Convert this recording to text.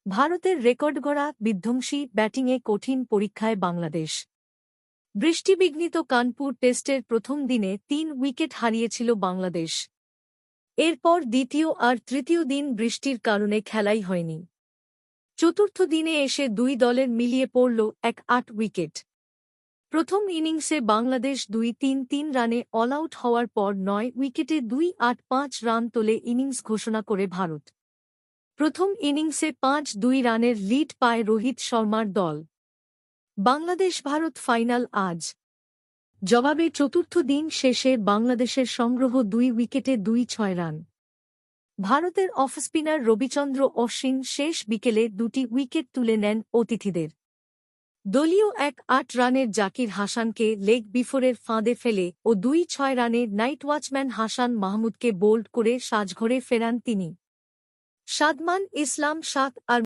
ভারতের রেকর্ড গড়া বিধ্বংসী ব্যাটিংয়ে কঠিন পরীক্ষায় বাংলাদেশ। বৃষ্টিবিঘ্নিত কানপুর টেস্টের প্রথম দিনে ৩ উইকেট হারিয়েছিল বাংলাদেশ। এরপর দ্বিতীয় আর তৃতীয় দিন বৃষ্টির কারণে খেলাই হয়নি। চতুর্থ দিনে এসে দুই দলের মিলিয়ে পড়ল ৮ উইকেট। প্রথম ইনিংসে বাংলাদেশ ২-৩ রানে অলআউট হওয়ার পর ৯ উইকেটে ২৮-৫ রান তোলে ইনিংস ঘোষণা করে ভারত। প্রথম ইনিংসে ৫-২ রানের লিড পায় রোহিত শর্মার দল। বাংলাদেশ ভারত ফাইনাল আজ। জবাবে চতুর্থ দিন শেষে বাংলাদেশের সংগ্রহ ২ উইকেটে ২-৬ রান। ভারতের অফ স্পিনার রবিচন্দ্র অশ্বিন শেষ বিকেলে ২টি উইকেট তুলে নেন অতিথিদের। দলীয় ৮ রানের জাকির হাসানকে লেগ বিফোরের ফাঁদে ফেলে ও ২-৬ রানে নাইট ওয়াচম্যান হাসান মাহমুদকে বোল্ড করে সাজঘরে ফেরান তিনি। সাদমান ইসলাম ৭ আর